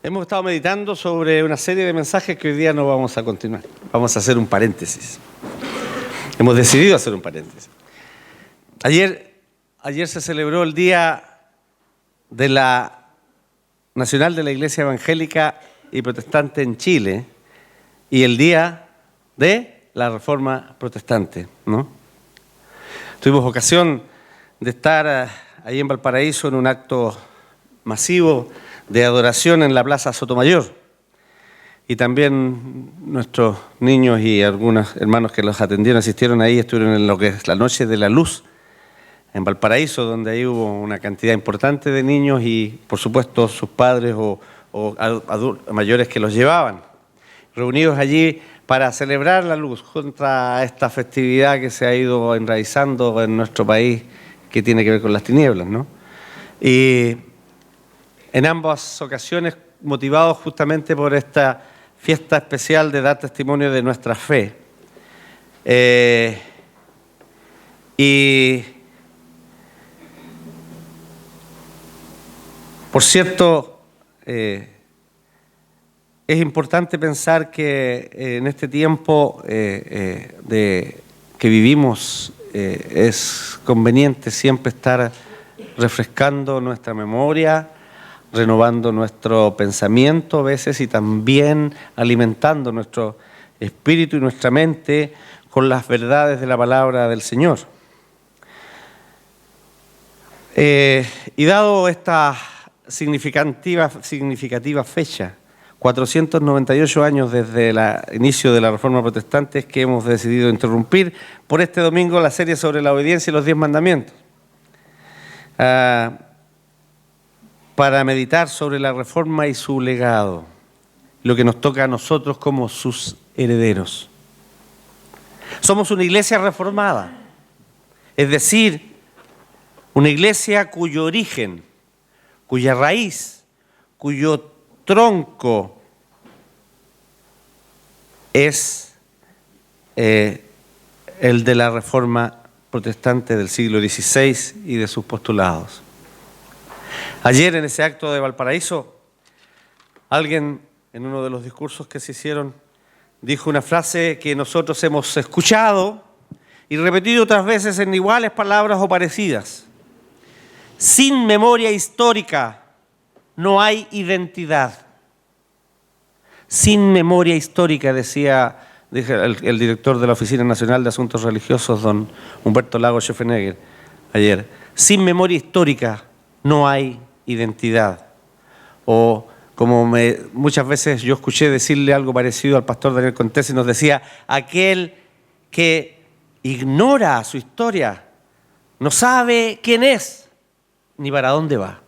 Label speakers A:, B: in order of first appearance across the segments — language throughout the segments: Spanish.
A: Hemos estado meditando sobre una serie de mensajes que hoy día no vamos a continuar. Vamos a hacer un paréntesis. Hemos decidido hacer un paréntesis. Ayer se celebró el Día Nacional de la Iglesia Evangélica y Protestante en Chile y el Día de la Reforma Protestante, ¿no? Tuvimos ocasión de estar ahí en Valparaíso en un acto masivo de adoración en la Plaza Sotomayor. Y también nuestros niños y algunos hermanos que los atendieron, asistieron ahí, estuvieron en lo que es la Noche de la Luz en Valparaíso, donde ahí hubo una cantidad importante de niños y, por supuesto, sus padres o adultos mayores que los llevaban, reunidos allí para celebrar la luz contra esta festividad que se ha ido enraizando en nuestro país, que tiene que ver con las tinieblas, ¿no? Y en ambas ocasiones motivados justamente por esta fiesta especial de dar testimonio de nuestra fe. Y por cierto, es importante pensar que en este tiempo que vivimos es conveniente siempre estar refrescando nuestra memoria, renovando nuestro pensamiento a veces y también alimentando nuestro espíritu y nuestra mente con las verdades de la palabra del Señor. Y dado esta significativa fecha, 498 años desde el inicio de la Reforma Protestante, es que hemos decidido interrumpir por este domingo la serie sobre la obediencia y los 10 mandamientos, para meditar sobre la Reforma y su legado, lo que nos toca a nosotros como sus herederos. Somos una iglesia reformada, es decir, una iglesia cuyo origen, cuya raíz, cuyo tronco es el de la Reforma Protestante del siglo XVI y de sus postulados. Ayer en ese acto de Valparaíso, alguien en uno de los discursos que se hicieron dijo una frase que nosotros hemos escuchado y repetido otras veces en iguales palabras o parecidas. Sin memoria histórica no hay identidad. Sin memoria histórica, decía el director de la Oficina Nacional de Asuntos Religiosos, don Humberto Lagos Schaeffenegger, ayer. Sin memoria histórica no hay identidad. O como muchas veces yo escuché decirle algo parecido al pastor Daniel Contés y nos decía, aquel que ignora su historia no sabe quién es ni para dónde va.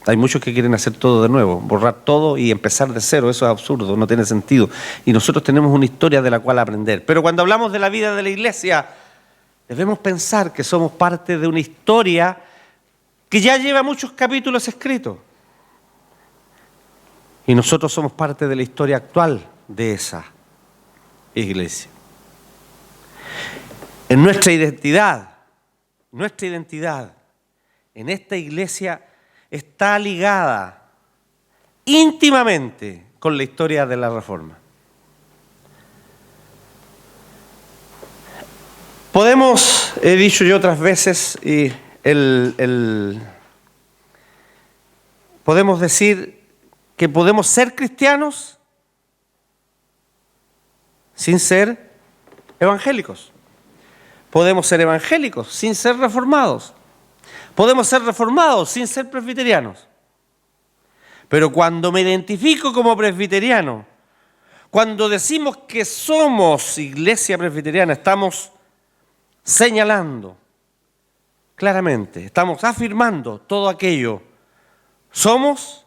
A: Hay muchos que quieren hacer todo de nuevo, borrar todo y empezar de cero. Eso es absurdo, no tiene sentido. Y nosotros tenemos una historia de la cual aprender. Pero cuando hablamos de la vida de la iglesia, debemos pensar que somos parte de una historia que ya lleva muchos capítulos escritos. Y nosotros somos parte de la historia actual de esa iglesia. En nuestra identidad en esta iglesia está ligada íntimamente con la historia de la Reforma. Podemos, he dicho yo otras veces, y podemos decir que podemos ser cristianos sin ser evangélicos. Podemos ser evangélicos sin ser reformados. Podemos ser reformados sin ser presbiterianos. Pero cuando me identifico como presbiteriano, cuando decimos que somos iglesia presbiteriana, estamos señalando claramente, estamos afirmando todo aquello. Somos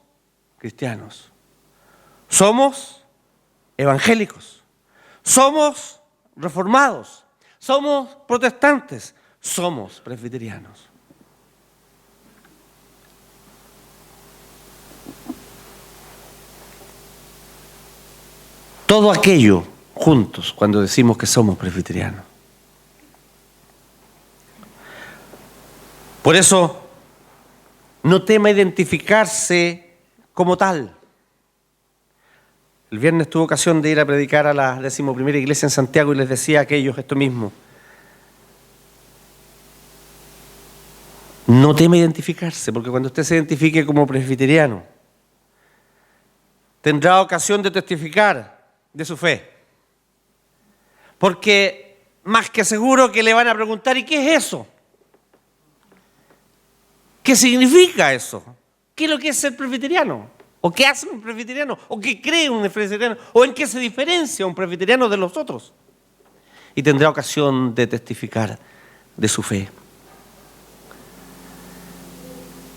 A: cristianos, somos evangélicos, somos reformados, somos protestantes, somos presbiterianos. Todo aquello juntos cuando decimos que somos presbiterianos. Por eso No tema identificarse como tal. El viernes tuve ocasión de ir a predicar a la 11ª iglesia en Santiago y les decía a aquellos esto mismo. No tema identificarse, porque cuando usted se identifique como presbiteriano, tendrá ocasión de testificar de su fe. Porque más que seguro que le van a preguntar, ¿y qué es eso? ¿Qué significa eso? ¿Qué es lo que es ser presbiteriano? ¿O qué hace un presbiteriano? ¿O qué cree un presbiteriano? ¿O en qué se diferencia un presbiteriano de los otros? Y tendrá ocasión de testificar de su fe.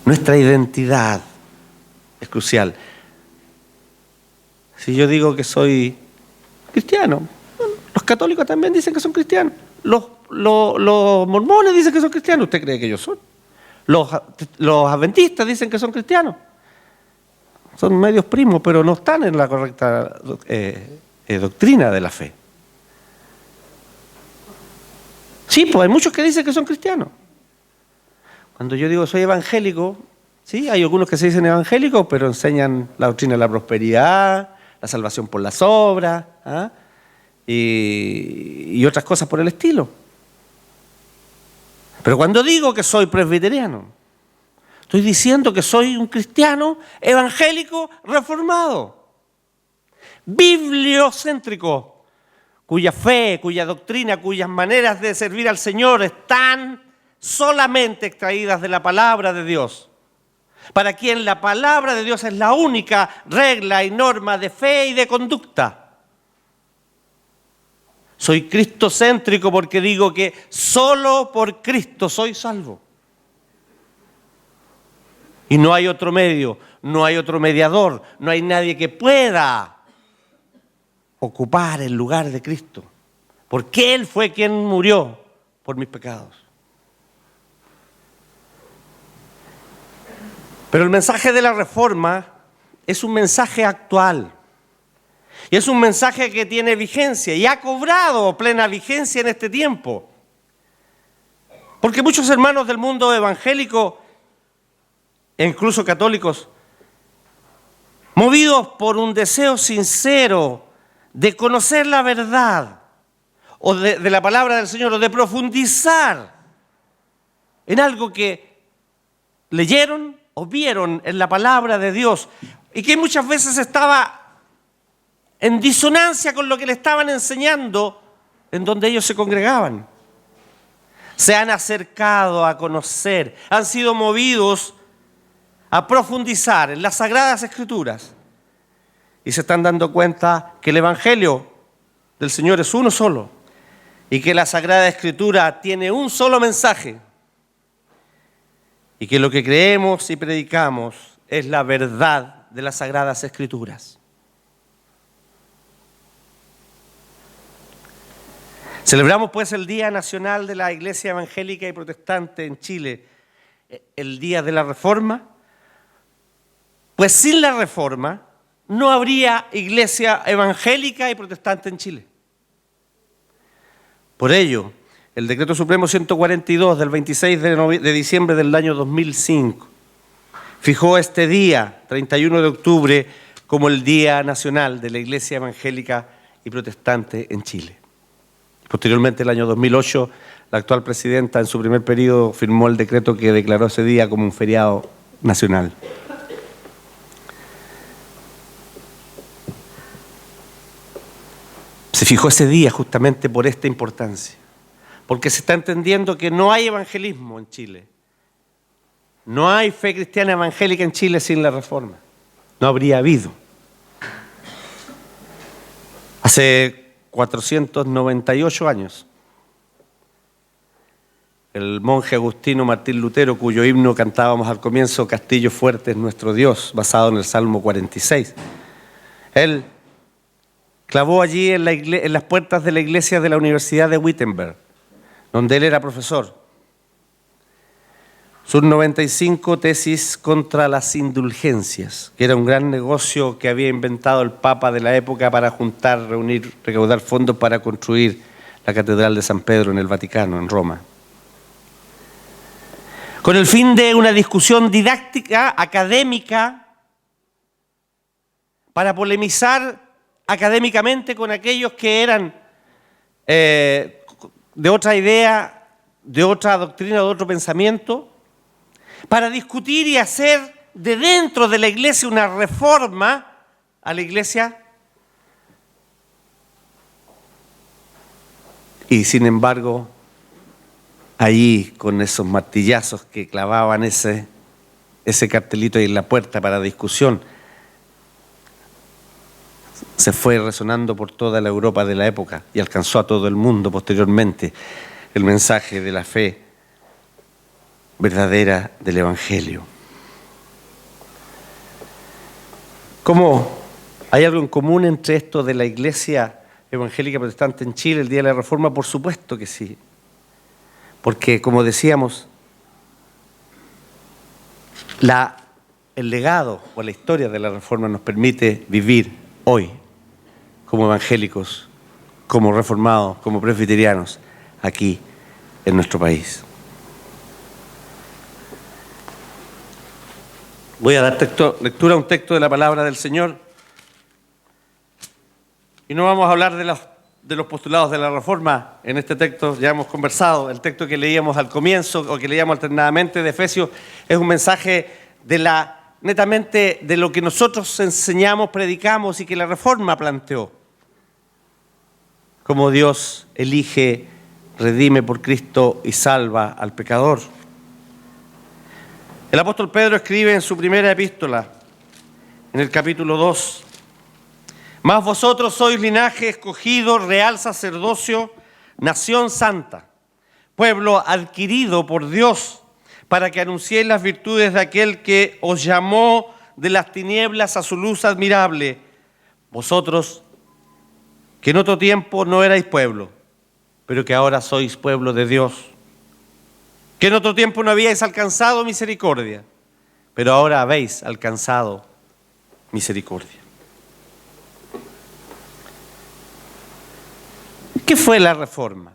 A: Nuestra identidad es crucial. Si yo digo que soy cristiano, bueno, los católicos también dicen que son cristianos. Los mormones dicen que son cristianos. ¿Usted cree que ellos son? Los adventistas dicen que son cristianos. Son medios primos, pero no están en la correcta doctrina de la fe. Sí, pues hay muchos que dicen que son cristianos. Cuando yo digo soy evangélico, sí, hay algunos que se dicen evangélicos, pero enseñan la doctrina de la prosperidad, la salvación por las obras, ¿ah? y otras cosas por el estilo. Pero cuando digo que soy presbiteriano, estoy diciendo que soy un cristiano evangélico reformado, bibliocéntrico, cuya fe, cuya doctrina, cuyas maneras de servir al Señor están solamente extraídas de la palabra de Dios. Para quien la palabra de Dios es la única regla y norma de fe y de conducta. Soy cristocéntrico porque digo que solo por Cristo soy salvo. Y no hay otro medio, no hay otro mediador, no hay nadie que pueda ocupar el lugar de Cristo. Porque Él fue quien murió por mis pecados. Pero el mensaje de la Reforma es un mensaje actual. Y es un mensaje que tiene vigencia y ha cobrado plena vigencia en este tiempo. Porque muchos hermanos del mundo evangélico e incluso católicos, movidos por un deseo sincero de conocer la verdad o de la palabra del Señor o de profundizar en algo que leyeron o vieron en la palabra de Dios y que muchas veces estaba en disonancia con lo que le estaban enseñando en donde ellos se congregaban. Se han acercado a conocer, han sido movidos a profundizar en las Sagradas Escrituras y se están dando cuenta que el Evangelio del Señor es uno solo y que la Sagrada Escritura tiene un solo mensaje y que lo que creemos y predicamos es la verdad de las Sagradas Escrituras. Celebramos pues el Día Nacional de la Iglesia Evangélica y Protestante en Chile, el Día de la Reforma, pues sin la Reforma no habría iglesia evangélica y protestante en Chile. Por ello, el Decreto Supremo 142 del 26 de diciembre del año 2005 fijó este día, 31 de octubre, como el Día Nacional de la Iglesia Evangélica y Protestante en Chile. Posteriormente, el año 2008, la actual presidenta en su primer periodo firmó el decreto que declaró ese día como un feriado nacional. Se fijó ese día justamente por esta importancia, porque se está entendiendo que no hay evangelismo en Chile. No hay fe cristiana evangélica en Chile sin la Reforma. No habría habido. Hace 498 años, el monje agustino Martín Lutero, cuyo himno cantábamos al comienzo, Castillo fuerte es nuestro Dios, basado en el Salmo 46, él clavó allí en las puertas de la iglesia de la Universidad de Wittenberg, donde él era profesor, sus 95 tesis contra las indulgencias, que era un gran negocio que había inventado el Papa de la época para juntar, reunir, recaudar fondos para construir la Catedral de San Pedro en el Vaticano, en Roma. con el fin de una discusión didáctica, académica, para polemizar académicamente con aquellos que eran de otra idea, de otra doctrina, de otro pensamiento, para discutir y hacer de dentro de la iglesia una reforma a la iglesia. Y sin embargo, allí con esos martillazos que clavaban ese cartelito ahí en la puerta para discusión, se fue resonando por toda la Europa de la época y alcanzó a todo el mundo posteriormente el mensaje de la fe verdadera del Evangelio. ¿Cómo hay algo en común entre esto de la Iglesia Evangélica Protestante en Chile el día de la Reforma? Por supuesto que sí. Porque, como decíamos, el legado o la historia de la Reforma nos permite vivir hoy como evangélicos, como reformados, como presbiterianos, aquí en nuestro país. Voy a dar lectura a un texto de la palabra del Señor y no vamos a hablar de los postulados de la Reforma. En este texto ya hemos conversado. El texto que leíamos al comienzo o que leíamos alternadamente de Efesios es un mensaje netamente de lo que nosotros enseñamos, predicamos y que la Reforma planteó. Cómo Dios elige, redime por Cristo y salva al pecador. El apóstol Pedro escribe en su primera epístola, en el capítulo 2, «Mas vosotros sois linaje escogido, real sacerdocio, nación santa, pueblo adquirido por Dios, para que anunciéis las virtudes de aquel que os llamó de las tinieblas a su luz admirable. Vosotros, que en otro tiempo no erais pueblo, pero que ahora sois pueblo de Dios. Que en otro tiempo no habíais alcanzado misericordia, pero ahora habéis alcanzado misericordia». ¿Qué fue la Reforma?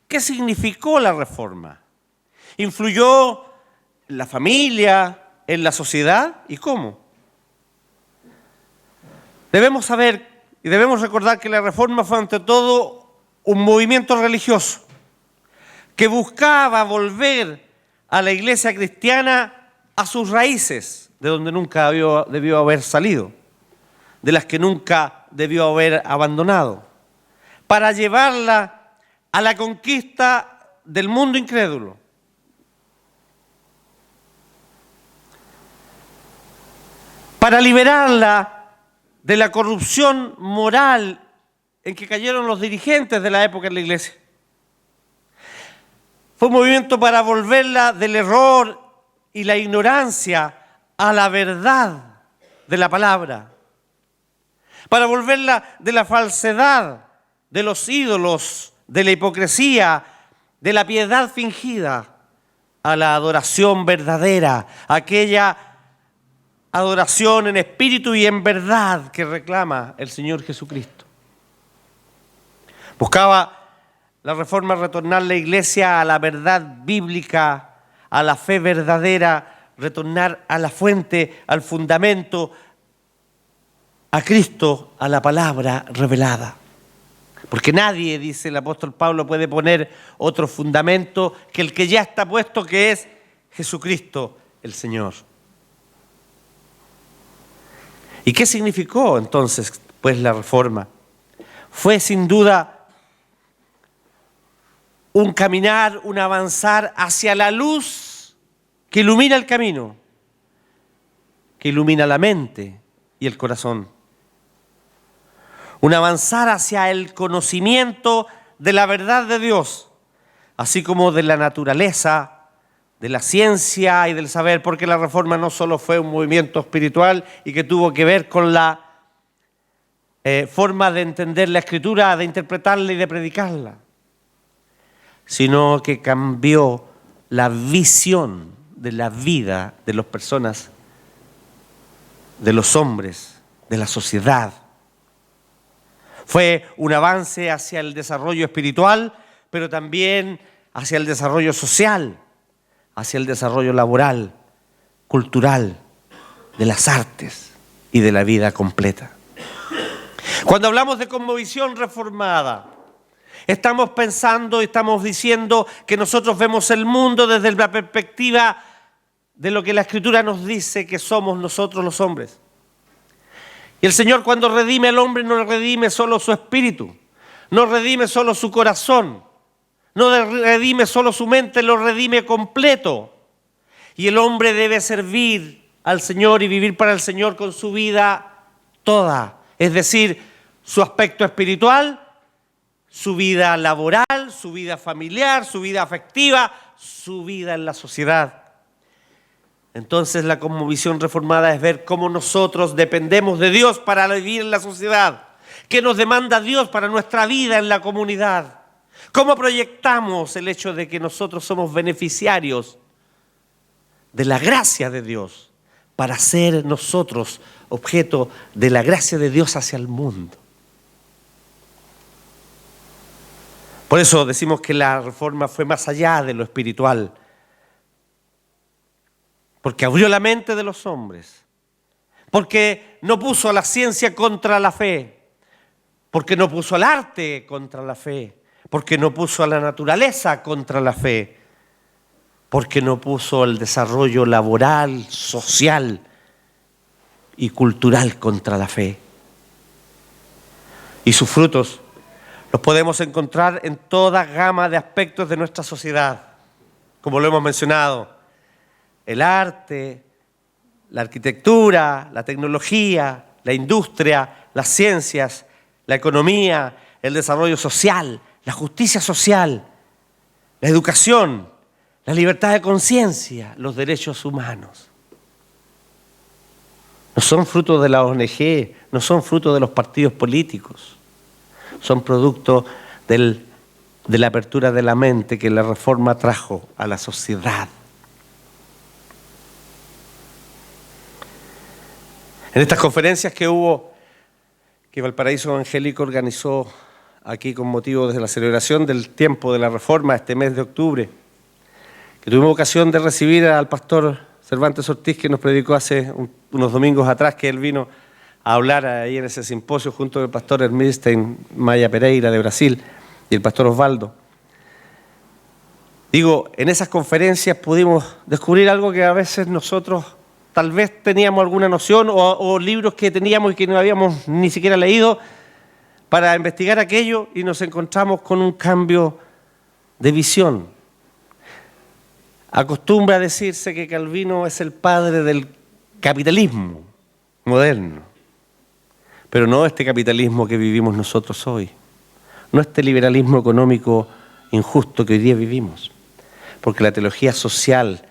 A: ¿Qué significó la Reforma? ¿Influyó en la familia, en la sociedad? ¿Y cómo? Debemos saber y debemos recordar que la Reforma fue ante todo un movimiento religioso que buscaba volver a la iglesia cristiana a sus raíces, de donde nunca debió haber salido, de las que nunca debió haber abandonado, para llevarla a la conquista del mundo incrédulo. Para liberarla de la corrupción moral en que cayeron los dirigentes de la época en la iglesia. Fue un movimiento para volverla del error y la ignorancia a la verdad de la palabra. Para volverla de la falsedad, de los ídolos, de la hipocresía, de la piedad fingida, a la adoración verdadera, aquella adoración en espíritu y en verdad que reclama el Señor Jesucristo. Buscaba la Reforma retornar la iglesia a la verdad bíblica, a la fe verdadera, retornar a la fuente, al fundamento, a Cristo, a la palabra revelada. Porque nadie, dice el apóstol Pablo, puede poner otro fundamento que el que ya está puesto, que es Jesucristo el Señor. ¿Y qué significó entonces, pues, la Reforma? Fue sin duda un caminar, un avanzar hacia la luz que ilumina el camino, que ilumina la mente y el corazón. Un avanzar hacia el conocimiento de la verdad de Dios, así como de la naturaleza, de la ciencia y del saber, porque la Reforma no solo fue un movimiento espiritual y que tuvo que ver con la forma de entender la Escritura, de interpretarla y de predicarla, sino que cambió la visión de la vida de las personas, de los hombres, de la sociedad. Fue un avance hacia el desarrollo espiritual, pero también hacia el desarrollo social, hacia el desarrollo laboral, cultural, de las artes y de la vida completa. Cuando hablamos de cosmovisión reformada, estamos pensando y estamos diciendo que nosotros vemos el mundo desde la perspectiva de lo que la Escritura nos dice que somos nosotros los hombres. Y el Señor, cuando redime al hombre, no redime solo su espíritu, no redime solo su corazón, no redime solo su mente, lo redime completo. Y el hombre debe servir al Señor y vivir para el Señor con su vida toda. Es decir, su aspecto espiritual, su vida laboral, su vida familiar, su vida afectiva, su vida en la sociedad. Entonces la cosmovisión reformada es ver cómo nosotros dependemos de Dios para vivir en la sociedad. ¿Qué nos demanda Dios para nuestra vida en la comunidad? ¿Cómo proyectamos el hecho de que nosotros somos beneficiarios de la gracia de Dios para ser nosotros objeto de la gracia de Dios hacia el mundo? Por eso decimos que la reforma fue más allá de lo espiritual, porque abrió la mente de los hombres, porque no puso a la ciencia contra la fe, porque no puso al arte contra la fe, porque no puso a la naturaleza contra la fe, porque no puso el desarrollo laboral, social y cultural contra la fe. Y sus frutos los podemos encontrar en toda gama de aspectos de nuestra sociedad, como lo hemos mencionado: el arte, la arquitectura, la tecnología, la industria, las ciencias, la economía, el desarrollo social, la justicia social, la educación, la libertad de conciencia, los derechos humanos. No son fruto de la ONG, no son fruto de los partidos políticos, son producto de la apertura de la mente que la reforma trajo a la sociedad. En estas conferencias que hubo, que Valparaíso Evangélico organizó aquí con motivo de la celebración del tiempo de la Reforma este mes de octubre, que tuvimos ocasión de recibir al pastor Cervantes Ortiz, que nos predicó hace unos domingos atrás, que él vino a hablar ahí en ese simposio junto con el pastor Hermístein Maya Pereira de Brasil y el pastor Osvaldo. Digo, en esas conferencias pudimos descubrir algo que a veces nosotros tal vez teníamos alguna noción o libros que teníamos y que no habíamos ni siquiera leído para investigar aquello, y nos encontramos con un cambio de visión. Acostumbra decirse que Calvino es el padre del capitalismo moderno, pero no este capitalismo que vivimos nosotros hoy, no este liberalismo económico injusto que hoy día vivimos, porque la teología social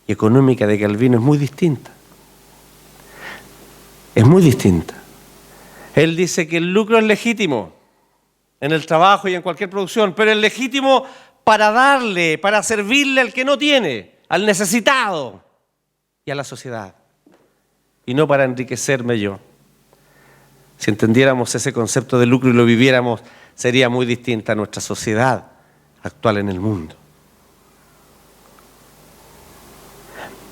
A: y económica de Calvino es muy distinta. Es muy distinta. Él dice que el lucro es legítimo en el trabajo y en cualquier producción, pero es legítimo para darle, para servirle al que no tiene, al necesitado y a la sociedad, y no para enriquecerme yo. Si entendiéramos ese concepto de lucro y lo viviéramos, sería muy distinta nuestra sociedad actual en el mundo.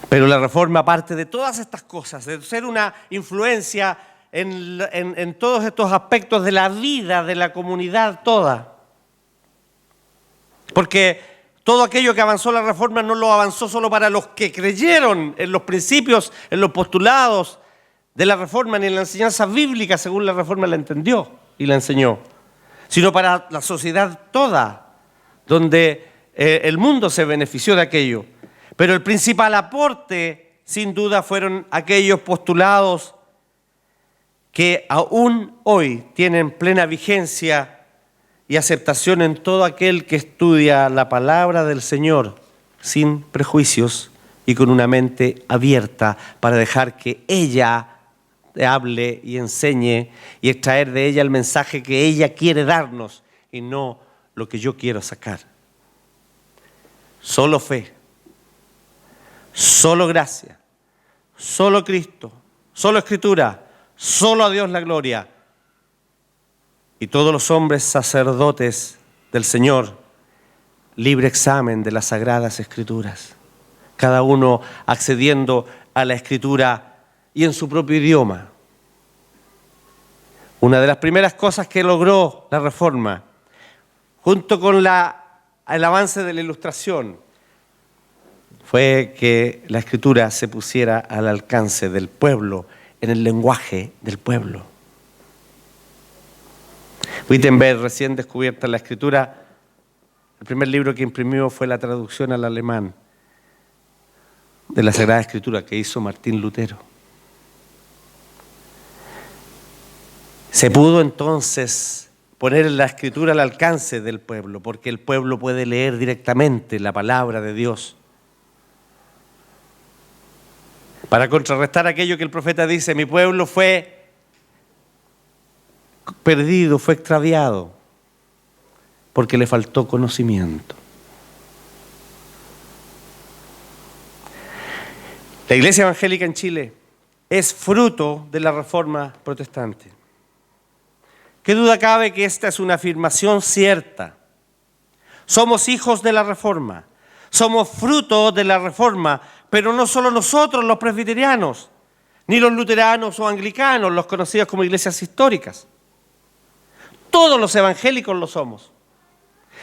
A: Pero la reforma, aparte de todas estas cosas, de ser una influencia en todos estos aspectos de la vida de la comunidad toda, porque todo aquello que avanzó la reforma no lo avanzó solo para los que creyeron en los principios, en los postulados de la reforma, ni en la enseñanza bíblica según la reforma la entendió y la enseñó, sino para la sociedad toda, donde el mundo se benefició de aquello. Pero el principal aporte, sin duda, fueron aquellos postulados que aún hoy tienen plena vigencia y aceptación en todo aquel que estudia la palabra del Señor sin prejuicios y con una mente abierta para dejar que ella hable y enseñe y extraer de ella el mensaje que ella quiere darnos y no lo que yo quiero sacar. Solo fe, solo gracia, solo Cristo, solo Escritura, solo a Dios la gloria. Y todos los hombres sacerdotes del Señor, libre examen de las Sagradas Escrituras. cada uno accediendo a la Escritura y en su propio idioma. Una de las primeras cosas que logró la Reforma, junto con el avance de la Ilustración, fue que la Escritura se pusiera al alcance del pueblo, en el lenguaje del pueblo. Wittenberg, recién descubierta la Escritura, el primer libro que imprimió fue la traducción al alemán de la Sagrada Escritura que hizo Martín Lutero. Se pudo entonces poner la Escritura al alcance del pueblo, porque el pueblo puede leer directamente la palabra de Dios. Para contrarrestar aquello que el profeta dice, mi pueblo fue perdido, fue extraviado, porque le faltó conocimiento. La Iglesia Evangélica en Chile es fruto de la Reforma Protestante. ¿Qué duda cabe que esta es una afirmación cierta? Somos hijos de la Reforma, somos fruto de la Reforma, pero no solo nosotros los presbiterianos, ni los luteranos o anglicanos, los conocidos como iglesias históricas. Todos los evangélicos lo somos.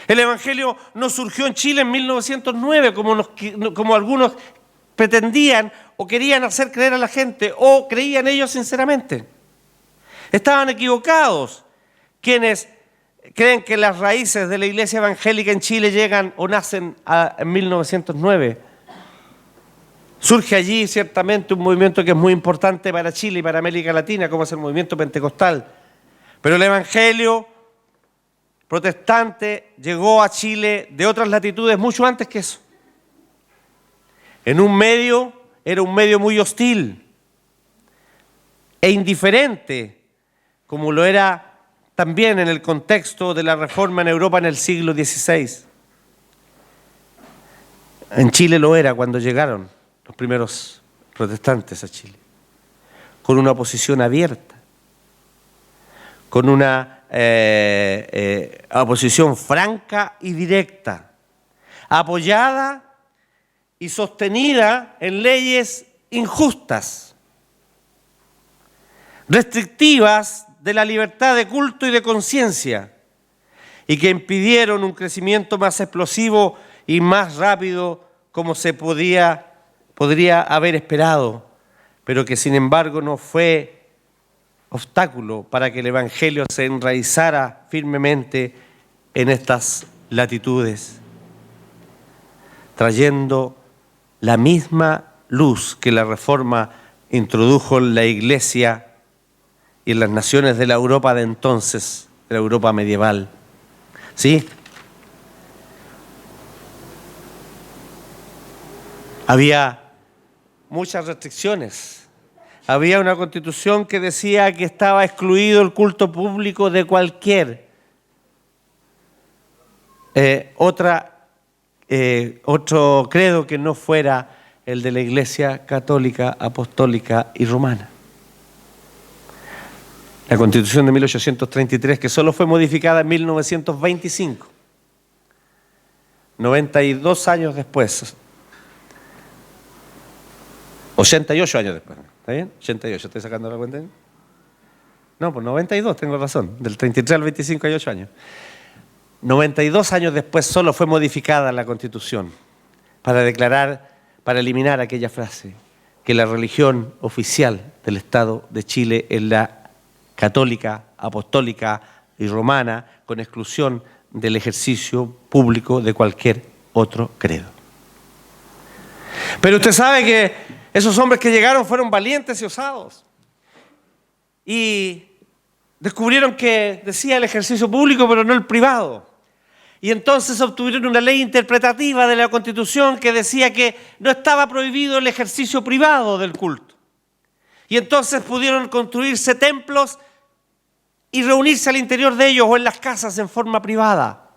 A: El evangelio no surgió en Chile en 1909, como algunos pretendían o querían hacer creer a la gente, o creían ellos sinceramente. Estaban equivocados quienes creen que las raíces de la iglesia evangélica en Chile llegan o nacen en 1909. Surge allí ciertamente un movimiento que es muy importante para Chile y para América Latina, como es el movimiento pentecostal. Pero el evangelio protestante llegó a Chile de otras latitudes mucho antes que eso. Era un medio muy hostil e indiferente, como lo era también en el contexto de la Reforma en Europa en el siglo XVI. En Chile lo era cuando llegaron los primeros protestantes a Chile, con una oposición abierta, con una oposición franca y directa, apoyada y sostenida en leyes injustas, restrictivas de la libertad de culto y de conciencia, y que impidieron un crecimiento más explosivo y más rápido como se podría haber esperado, pero que sin embargo no fue obstáculo para que el evangelio se enraizara firmemente en estas latitudes, trayendo la misma luz que la Reforma introdujo en la Iglesia y en las naciones de la Europa de entonces, de la Europa medieval. ¿Sí? Había muchas restricciones. Había una constitución que decía que estaba excluido el culto público de cualquier otro credo que no fuera el de la Iglesia católica, apostólica y romana. La Constitución de 1833, que solo fue modificada en 1925, 92 años después, 88 años después, ¿está bien? 88, ¿estoy sacando la cuenta? No, pues 92, tengo razón, del 33 al 25 hay 8 años. 92 años después solo fue modificada la Constitución para eliminar aquella frase, que la religión oficial del Estado de Chile es la católica, apostólica y romana, con exclusión del ejercicio público de cualquier otro credo. Pero usted sabe que esos hombres que llegaron fueron valientes y osados y descubrieron que decía el ejercicio público pero no el privado. Y entonces obtuvieron una ley interpretativa de la Constitución que decía que no estaba prohibido el ejercicio privado del culto. Y entonces pudieron construirse templos y reunirse al interior de ellos o en las casas en forma privada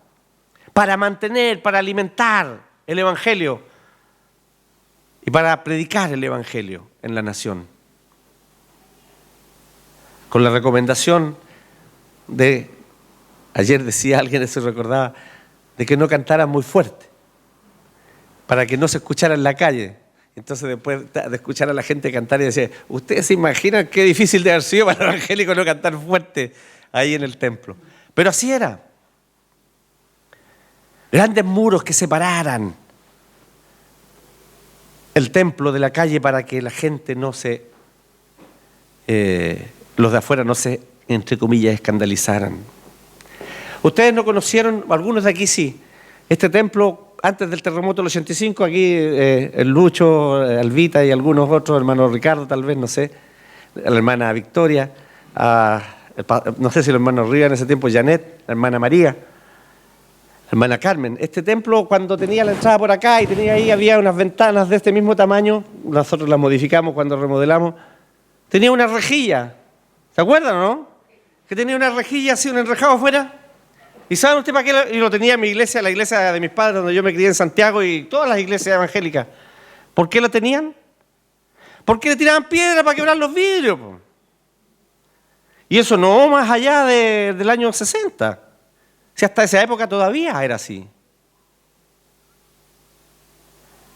A: para mantener, para alimentar el Evangelio y para predicar el Evangelio en la nación. Con la recomendación de, ayer decía alguien, eso recordaba, de que no cantaran muy fuerte, para que no se escuchara en la calle. Entonces después de escuchar a la gente cantar y decir, ¿ustedes se imaginan qué difícil de haber sido para los evangélicos no cantar fuerte ahí en el templo? Pero así era. Grandes muros que separaran el templo de la calle para que la gente no se, los de afuera no se, entre comillas, escandalizaran. Ustedes no conocieron, algunos de aquí sí, este templo antes del terremoto del 85, aquí el Lucho, Alvita y algunos otros, hermano Ricardo tal vez, no sé, la hermana Victoria, no sé si el hermano Riva en ese tiempo, Janet, la hermana María, la hermana Carmen. Este templo, cuando tenía la entrada por acá y tenía ahí, había unas ventanas de este mismo tamaño, nosotros las modificamos cuando remodelamos, tenía una rejilla, ¿se acuerdan o no? Que tenía una rejilla así, un enrejado afuera. ¿Y saben usted para qué? Y lo tenía en mi iglesia, la iglesia de mis padres, donde yo me crié en Santiago, y todas las iglesias evangélicas. ¿Por qué lo tenían? Porque le tiraban piedra para quebrar los vidrios. Y eso no más allá del año 60. Si hasta esa época todavía era así.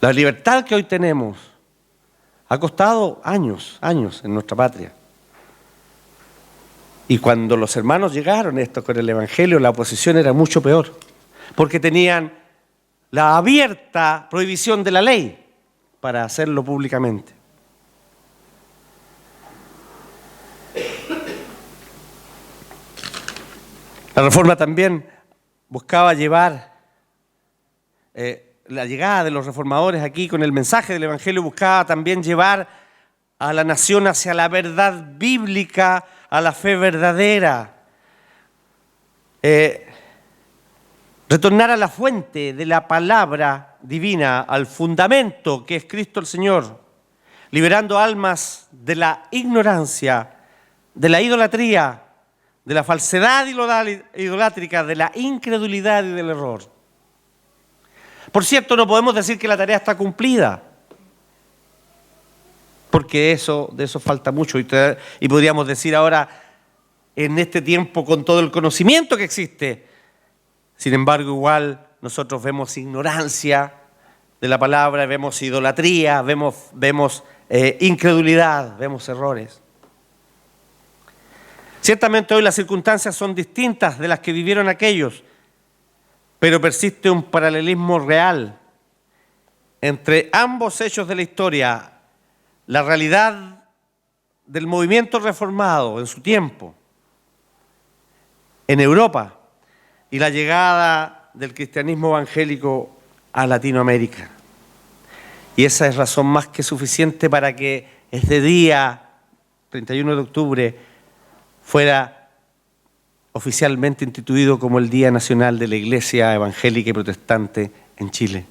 A: La libertad que hoy tenemos ha costado años en nuestra patria. Y cuando los hermanos llegaron esto con el Evangelio, la oposición era mucho peor, porque tenían la abierta prohibición de la ley para hacerlo públicamente. La Reforma también buscaba llevar, la llegada de los reformadores aquí con el mensaje del Evangelio buscaba también llevar a la nación hacia la verdad bíblica, a la fe verdadera. Retornar a la fuente de la palabra divina, al fundamento que es Cristo el Señor, liberando almas de la ignorancia, de la idolatría, de la falsedad idolátrica, de la incredulidad y del error. Por cierto, no podemos decir que la tarea está cumplida, porque de eso falta mucho. Y podríamos decir ahora, en este tiempo, con todo el conocimiento que existe, sin embargo, igual nosotros vemos ignorancia de la palabra, vemos idolatría, vemos incredulidad, vemos errores. Ciertamente hoy las circunstancias son distintas de las que vivieron aquellos, pero persiste un paralelismo real entre ambos hechos de la historia. La realidad del movimiento reformado en su tiempo en Europa y la llegada del cristianismo evangélico a Latinoamérica. Y esa es razón más que suficiente para que este día, 31 de octubre, fuera oficialmente instituido como el Día Nacional de la Iglesia Evangélica y Protestante en Chile.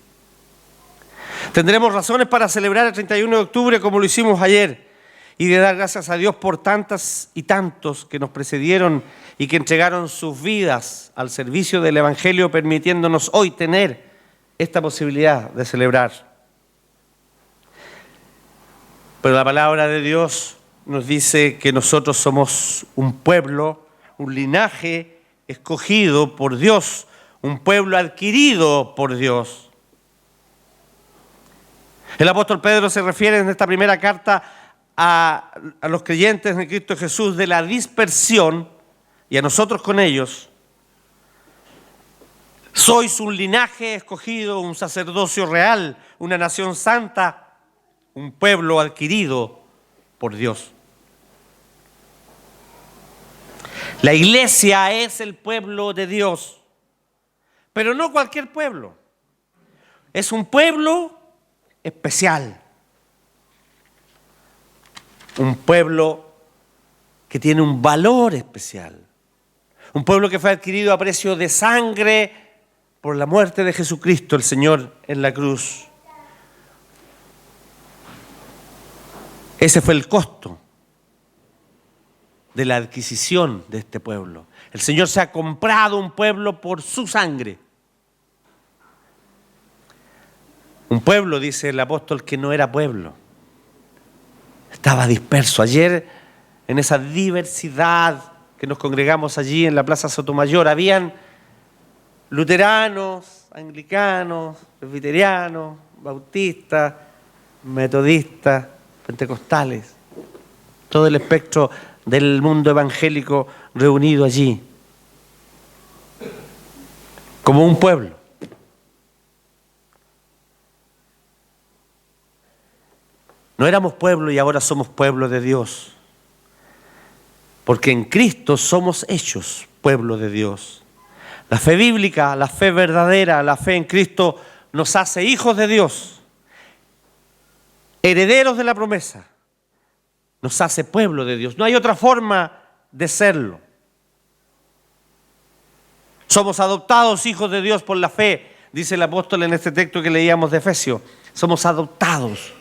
A: Tendremos razones para celebrar el 31 de octubre como lo hicimos ayer y de dar gracias a Dios por tantas y tantos que nos precedieron y que entregaron sus vidas al servicio del Evangelio, permitiéndonos hoy tener esta posibilidad de celebrar. Pero la palabra de Dios nos dice que nosotros somos un pueblo, un linaje escogido por Dios, un pueblo adquirido por Dios. El apóstol Pedro se refiere en esta primera carta a los creyentes en Cristo Jesús de la dispersión y a nosotros con ellos. Sois un linaje escogido, un sacerdocio real, una nación santa, un pueblo adquirido por Dios. La iglesia es el pueblo de Dios, pero no cualquier pueblo. Es un pueblo especial. Un pueblo que tiene un valor especial. Un pueblo que fue adquirido a precio de sangre por la muerte de Jesucristo, el Señor, en la cruz. Ese fue el costo de la adquisición de este pueblo. El Señor se ha comprado un pueblo por su sangre. Un pueblo, dice el apóstol, que no era pueblo. Estaba disperso. Ayer, en esa diversidad que nos congregamos allí en la Plaza Sotomayor, habían luteranos, anglicanos, presbiterianos, bautistas, metodistas, pentecostales, todo el espectro del mundo evangélico reunido allí, como un pueblo. No éramos pueblo y ahora somos pueblo de Dios, porque en Cristo somos hechos pueblo de Dios. La fe bíblica, la fe verdadera, la fe en Cristo nos hace hijos de Dios, herederos de la promesa, nos hace pueblo de Dios. No hay otra forma de serlo. Somos adoptados hijos de Dios por la fe, dice el apóstol en este texto que leíamos de Efesios. Somos adoptados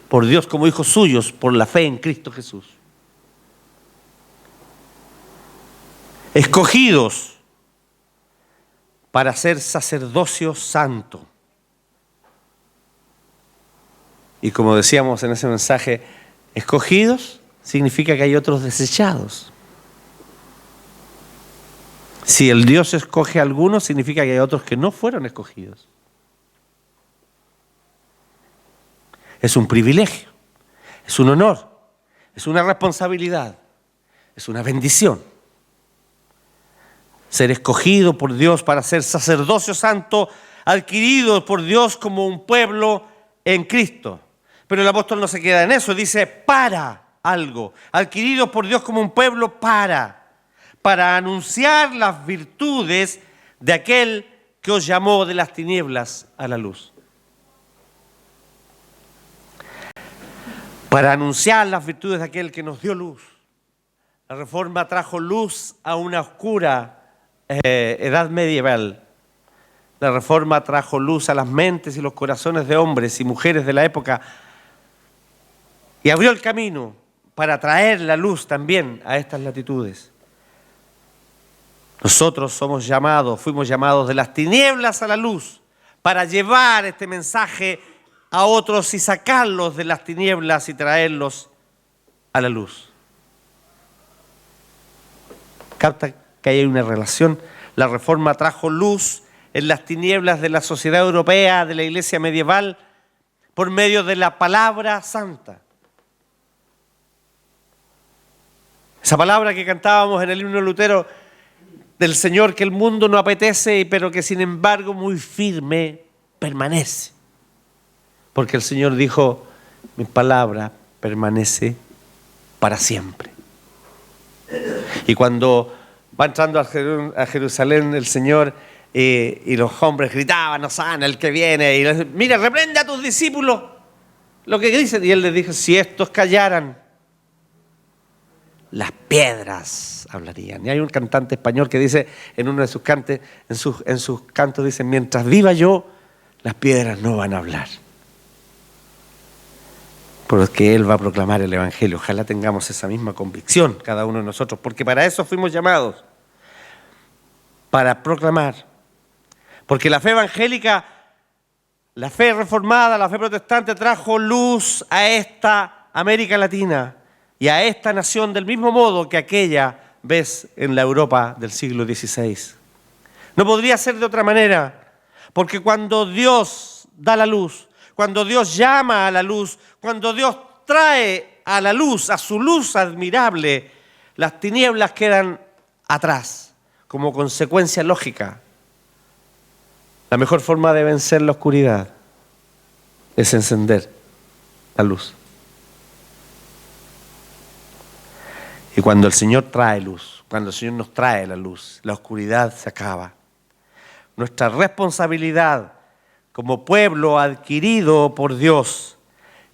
A: por Dios como hijos suyos por la fe en Cristo Jesús. Escogidos para ser sacerdocio santo. Y como decíamos en ese mensaje, escogidos significa que hay otros desechados. Si el Dios escoge a algunos, significa que hay otros que no fueron escogidos. Es un privilegio, es un honor, es una responsabilidad, es una bendición. Ser escogido por Dios para ser sacerdocio santo, adquirido por Dios como un pueblo en Cristo. Pero el apóstol no se queda en eso, dice para algo, adquirido por Dios como un pueblo para anunciar las virtudes de aquel que os llamó de las tinieblas a la luz. Para anunciar las virtudes de aquel que nos dio luz. La Reforma trajo luz a una oscura edad medieval. La Reforma trajo luz a las mentes y los corazones de hombres y mujeres de la época y abrió el camino para traer la luz también a estas latitudes. Nosotros fuimos llamados de las tinieblas a la luz para llevar este mensaje a otros y sacarlos de las tinieblas y traerlos a la luz. Capta que hay una relación. La Reforma trajo luz en las tinieblas de la sociedad europea, de la iglesia medieval, por medio de la palabra santa. Esa palabra que cantábamos en el himno de Lutero, del Señor que el mundo no apetece, pero que sin embargo muy firme permanece. Porque el Señor dijo, mi palabra permanece para siempre. Y cuando va entrando a Jerusalén el Señor y los hombres gritaban, Hosana el que viene, y les dice, mira, reprende a tus discípulos lo que dicen. Y Él les dijo, si estos callaran, las piedras hablarían. Y hay un cantante español que dice en uno de sus cantos, en sus cantos dice, mientras viva yo, las piedras no van a hablar. Porque Él va a proclamar el Evangelio. Ojalá tengamos esa misma convicción cada uno de nosotros, porque para eso fuimos llamados, para proclamar. Porque la fe evangélica, la fe reformada, la fe protestante trajo luz a esta América Latina y a esta nación del mismo modo que aquella vez en la Europa del siglo XVI. No podría ser de otra manera, porque cuando Dios da la luz, cuando Dios llama a la luz, cuando Dios trae a la luz, a su luz admirable, las tinieblas quedan atrás, como consecuencia lógica. La mejor forma de vencer la oscuridad es encender la luz. Y cuando el Señor trae luz, cuando el Señor nos trae la luz, la oscuridad se acaba. Nuestra responsabilidad como pueblo adquirido por Dios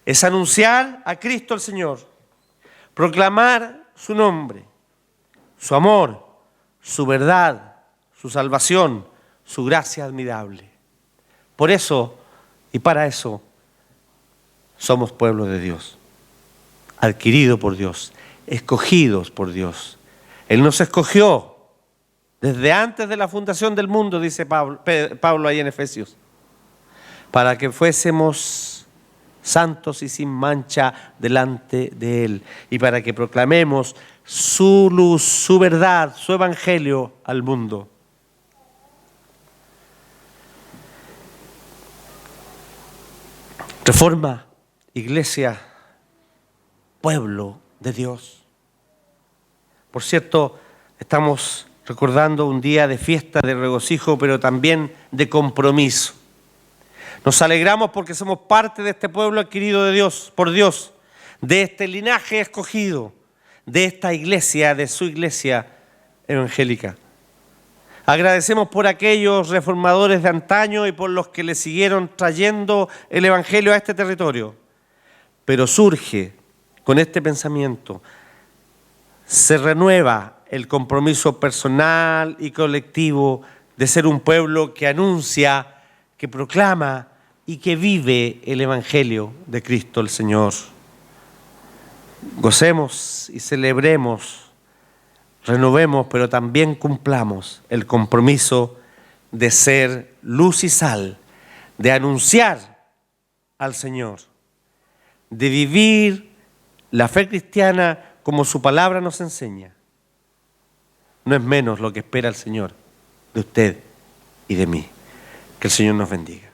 A: es anunciar a Cristo el Señor, proclamar su nombre, su amor, su verdad, su salvación, su gracia admirable. Por eso y para eso somos pueblo de Dios, adquirido por Dios, escogidos por Dios. Él nos escogió desde antes de la fundación del mundo, dice Pablo ahí en Efesios, para que fuésemos santos y sin mancha delante de Él, y para que proclamemos su luz, su verdad, su evangelio al mundo. Reforma, iglesia, pueblo de Dios. Por cierto, estamos recordando un día de fiesta, de regocijo, pero también de compromiso. Nos alegramos porque somos parte de este pueblo adquirido de Dios, por Dios, de este linaje escogido, de esta iglesia, de su iglesia evangélica. Agradecemos por aquellos reformadores de antaño y por los que le siguieron trayendo el evangelio a este territorio. Pero surge con este pensamiento, se renueva el compromiso personal y colectivo de ser un pueblo que anuncia, que proclama y que vive el evangelio de Cristo el Señor. Gocemos y celebremos, renovemos, pero también cumplamos el compromiso de ser luz y sal, de anunciar al Señor, de vivir la fe cristiana como su palabra nos enseña. No es menos lo que espera el Señor de usted y de mí. Que el Señor nos bendiga.